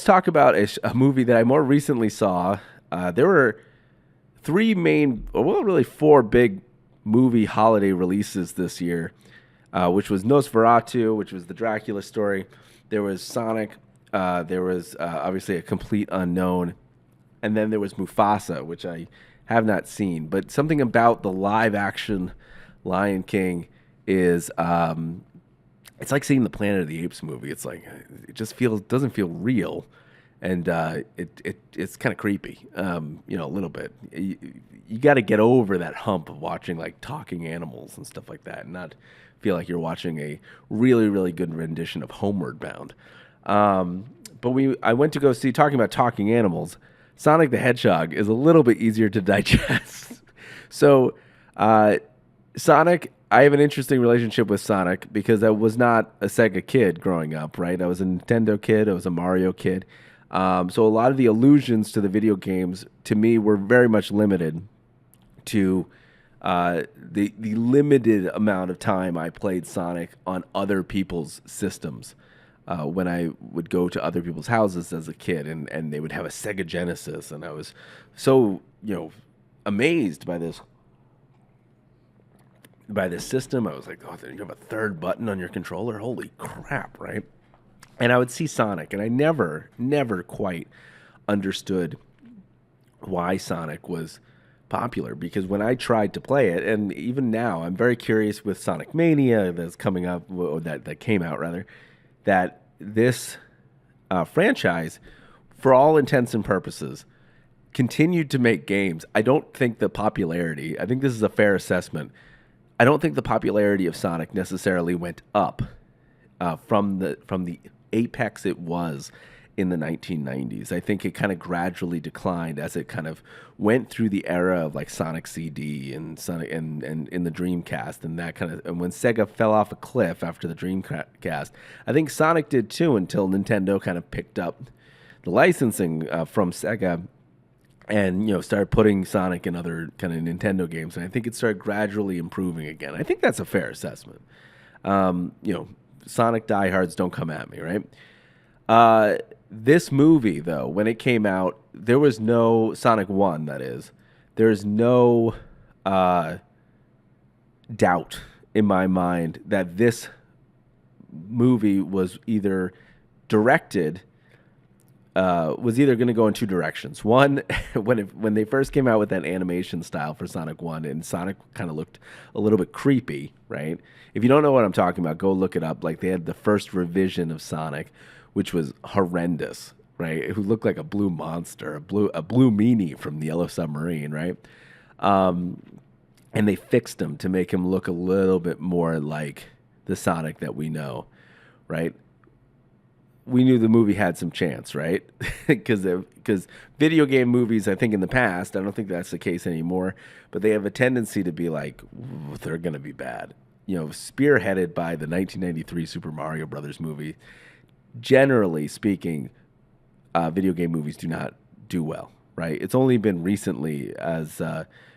talk about a movie that I more recently saw. There were really four big movie holiday releases this year, which was Nosferatu, which was the Dracula story. There was Sonic. There was obviously A Complete Unknown. And then there was Mufasa, which I have not seen. But something about the live action Lion King is it's like seeing the Planet of the Apes movie. It's like it just doesn't feel real, and it's kind of creepy, a little bit. You got to get over that hump of watching like talking animals and stuff like that, and not feel like you're watching a really really good rendition of Homeward Bound. I went to go see, talking about talking animals. Sonic the Hedgehog is a little bit easier to digest. So, Sonic, I have an interesting relationship with Sonic because I was not a Sega kid growing up, right? I was a Nintendo kid. I was a Mario kid. So a lot of the allusions to the video games to me were very much limited to the limited amount of time I played Sonic on other people's systems. When I would go to other people's houses as a kid, and they would have a Sega Genesis, and I was so amazed by this system. I was like, oh, you have a third button on your controller? Holy crap, right? And I would see Sonic, and I never quite understood why Sonic was popular, because when I tried to play it, and even now, I'm very curious with Sonic Mania that's coming up, or that came out rather, that this franchise, for all intents and purposes, continued to make games. I don't think the popularity, I think this is a fair assessment, I don't think the popularity of Sonic necessarily went up from the apex it was in the 1990s. I think it kind of gradually declined as it kind of went through the era of like Sonic CD and Sonic and in the Dreamcast and that kind of, and when Sega fell off a cliff after the Dreamcast, I think Sonic did too, until Nintendo kind of picked up the licensing from Sega and started putting Sonic in other kind of Nintendo games, and I think it started gradually improving again. I think that's a fair assessment. Sonic diehards, don't come at me, right? This movie, though, when it came out, there was no Sonic 1, that is. There's no doubt in my mind that this movie was either directed, was either going to go in two directions. One, when they first came out with that animation style for Sonic 1, and Sonic kind of looked a little bit creepy, right? If you don't know what I'm talking about, go look it up. Like, they had the first revision of Sonic, which was horrendous, right? Who looked like a blue monster, a blue meanie from the Yellow Submarine, right? And they fixed him to make him look a little bit more like the Sonic that we know, right? We knew the movie had some chance, right? Because video game movies, I think in the past, I don't think that's the case anymore, but they have a tendency to be like, they're going to be bad. Spearheaded by the 1993 Super Mario Brothers movie. Generally speaking, video game movies do not do well, right? It's only been recently as,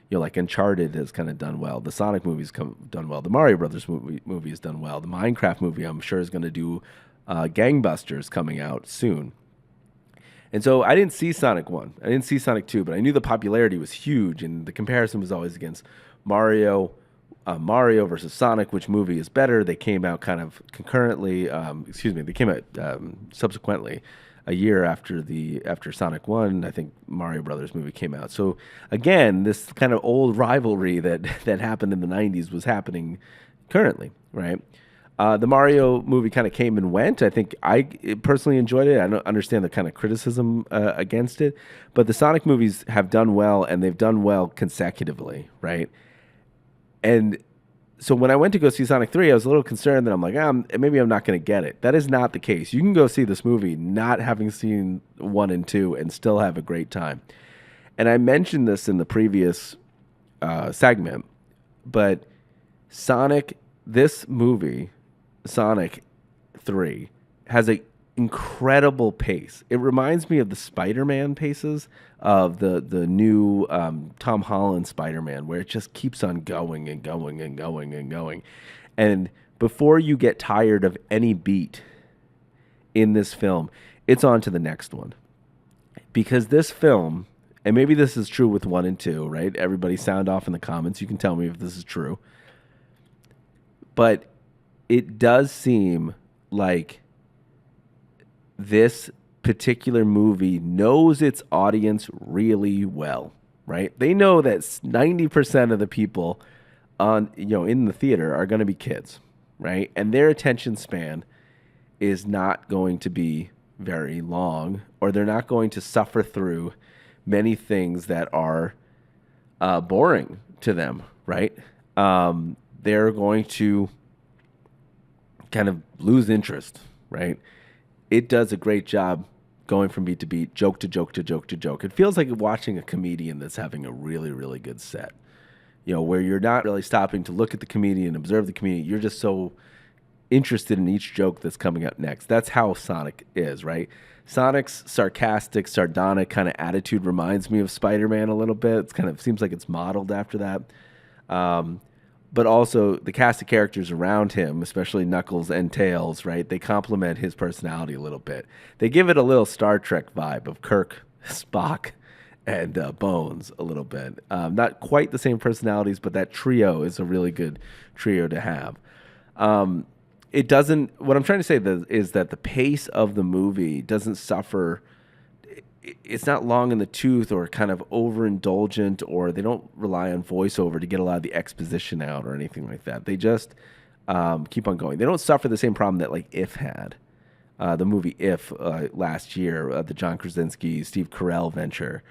like Uncharted has kind of done well. The Sonic movies done well. The Mario Brothers movie has done well. The Minecraft movie, I'm sure, is going to do gangbusters coming out soon. And so I didn't see Sonic 1. I didn't see Sonic 2, but I knew the popularity was huge, and the comparison was always against Mario versus Sonic, which movie is better. They came out kind of concurrently. They came out subsequently, a year after Sonic 1. I think Mario Brothers movie came out. So again, this kind of old rivalry that happened in the 90s was happening currently, right? The Mario movie kind of came and went. I think I personally enjoyed it. I don't understand the kind of criticism against it, but the Sonic movies have done well, and they've done well consecutively, right? And so when I went to go see Sonic 3, I was a little concerned that I'm like, maybe I'm not going to get it. That is not the case. You can go see this movie not having seen 1 and 2 and still have a great time. And I mentioned this in the previous segment, but this movie, Sonic 3, has an incredible pace. It reminds me of the Spider-Man paces of the new Tom Holland Spider-Man, where it just keeps on going and going and going and going. And before you get tired of any beat in this film, it's on to the next one. Because this film, and maybe this is true with 1 and 2, right? Everybody sound off in the comments. You can tell me if this is true. But it does seem like this particular movie knows its audience really well, right? They know that 90% of the people in the theater are going to be kids, right? And their attention span is not going to be very long, or they're not going to suffer through many things that are boring to them, right? They're going to kind of lose interest, right? It does a great job going from beat to beat, joke to joke to joke to joke. It feels like watching a comedian that's having a really, really good set. Where you're not really stopping to look at the comedian, observe the comedian. You're just so interested in each joke that's coming up next. That's how Sonic is, right? Sonic's sarcastic, sardonic kind of attitude reminds me of Spider-Man a little bit. It's kind of seems like it's modeled after that. But also the cast of characters around him, especially Knuckles and Tails, right? They complement his personality a little bit. They give it a little Star Trek vibe of Kirk, Spock, and Bones a little bit. Not quite the same personalities, but that trio is a really good trio to have. It doesn't. What I'm trying to say is that the pace of the movie doesn't suffer. It's not long in the tooth or kind of overindulgent, or they don't rely on voiceover to get a lot of the exposition out or anything like that. They just keep on going. They don't suffer the same problem that like If had. The movie If last year, the John Krasinski, Steve Carell venture.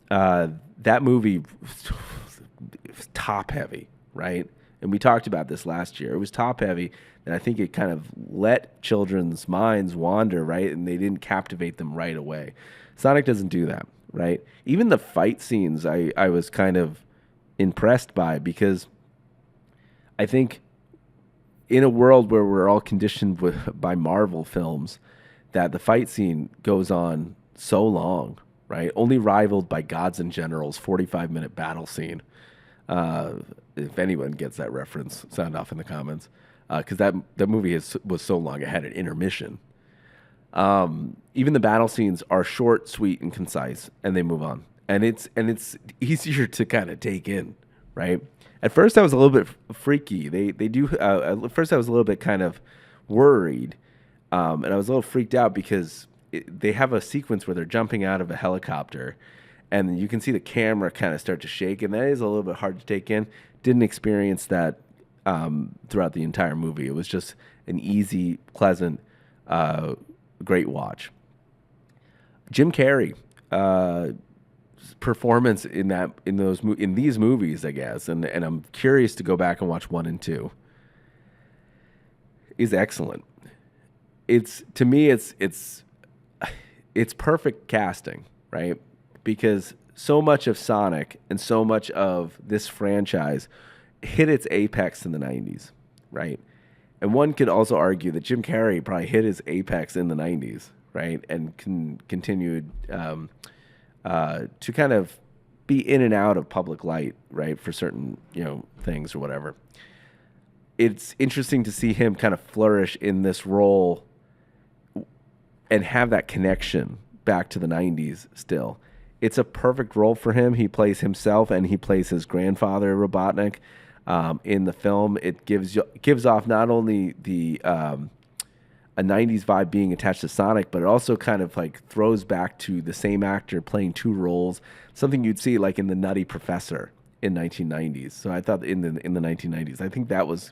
That movie was top heavy, right? And we talked about this last year. It was top heavy, and I think it kind of let children's minds wander, right? And they didn't captivate them right away. Sonic doesn't do that, right? Even the fight scenes I was kind of impressed by, because I think in a world where we're all conditioned by Marvel films, that the fight scene goes on so long, right? Only rivaled by Gods and Generals 45-minute battle scene. If anyone gets that reference, sound off in the comments, because that movie was so long it had an intermission. Even the battle scenes are short, sweet, and concise, and they move on. And it's easier to kind of take in, right? At first, I was a little bit freaky. At first, I was a little bit kind of worried, and I was a little freaked out because they have a sequence where they're jumping out of a helicopter, and you can see the camera kind of start to shake, and that is a little bit hard to take in. Didn't experience that throughout the entire movie. It was just an easy, pleasant, great watch. Jim Carrey performance in these movies, I guess, and I'm curious to go back and watch 1 and 2, is excellent. To me it's perfect casting, right? Because so much of Sonic and so much of this franchise hit its apex in the 90s, right? And one could also argue that Jim Carrey probably hit his apex in the 90s, right? And continued to kind of be in and out of public light, right? For certain, things or whatever. It's interesting to see him kind of flourish in this role and have that connection back to the 90s still. It's a perfect role for him. He plays himself and he plays his grandfather, Robotnik. In the film, it gives off not only a 90s vibe being attached to Sonic, but it also kind of like throws back to the same actor playing two roles, something you'd see like in The Nutty Professor in 1990s. So I thought in the 1990s, I think that was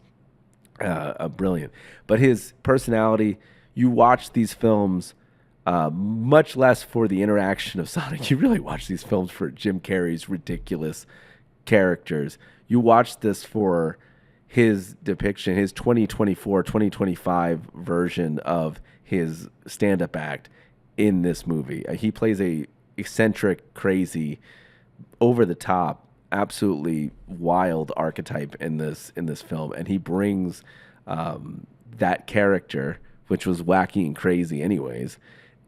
brilliant. But his personality, you watch these films much less for the interaction of Sonic. You really watch these films for Jim Carrey's ridiculous characters. You watch this for his depiction, his 2024, 2025 version of his stand-up act in this movie. He plays a eccentric, crazy, over-the-top, absolutely wild archetype in this film, and he brings that character, which was wacky and crazy anyways,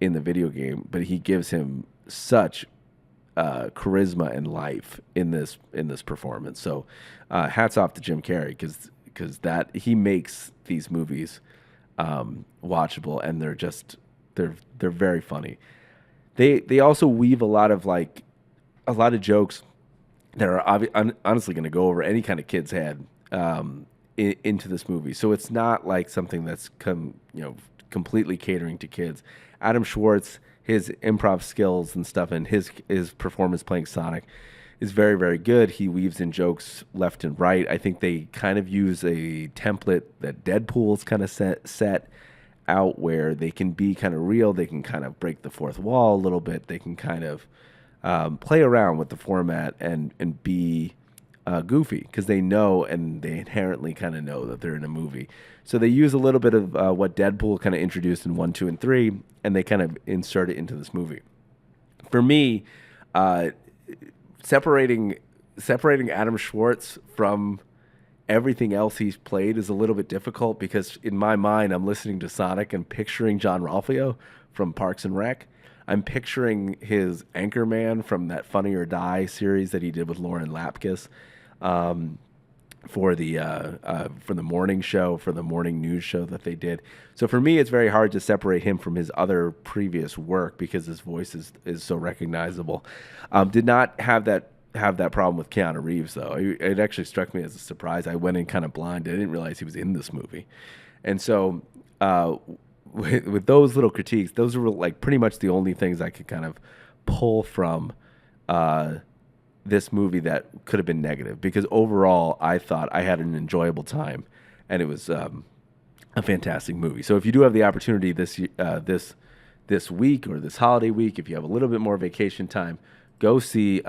in the video game, but he gives him such charisma and life in this performance. So hats off to Jim Carrey, because that he makes these movies watchable, and they're just they're very funny. They also weave a lot of jokes that are honestly going to go over any kind of kid's head into this movie. So it's not like something that's completely catering to kids. Adam Schwartz, his improv skills and stuff, and his performance playing Sonic is very, very good. He weaves in jokes left and right. I think they kind of use a template that Deadpool's kind of set out, where they can be kind of real. They can kind of break the fourth wall a little bit. They can kind of play around with the format and be goofy, because they know, and they inherently kind of know that they're in a movie. So they use a little bit of what Deadpool kind of introduced in 1, 2, and 3, and they kind of insert it into this movie. For me, separating Adam Schwartz from everything else he's played is a little bit difficult, because in my mind, I'm listening to Sonic and picturing John Ralphio from Parks and Rec. I'm picturing his Anchorman from that Funny or Die series that he did with Lauren Lapkus for the morning show, for the morning news show that they did. So for me, it's very hard to separate him from his other previous work, because his voice is so recognizable. Did not have that problem with Keanu Reeves, though. It actually struck me as a surprise. I went in kind of blind. I didn't realize he was in this movie. And so with those little critiques, those were like pretty much the only things I could kind of pull from this movie that could have been negative, because overall I thought I had an enjoyable time, and it was a fantastic movie. So if you do have the opportunity this week or this holiday week, if you have a little bit more vacation time, go see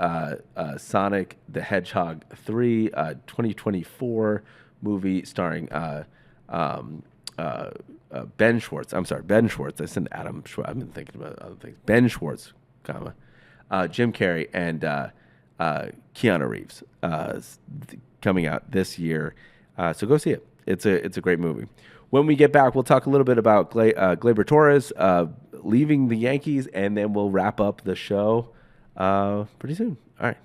Sonic the Hedgehog 3, 2024 movie starring Ben Schwartz. I'm sorry, Ben Schwartz. I said Adam Schwartz. I've been thinking about other things. Ben Schwartz, Jim Carrey, and Keanu Reeves coming out this year. So go see it. It's a great movie. When we get back, we'll talk a little bit about Gleyber Torres leaving the Yankees, and then we'll wrap up the show pretty soon. All right.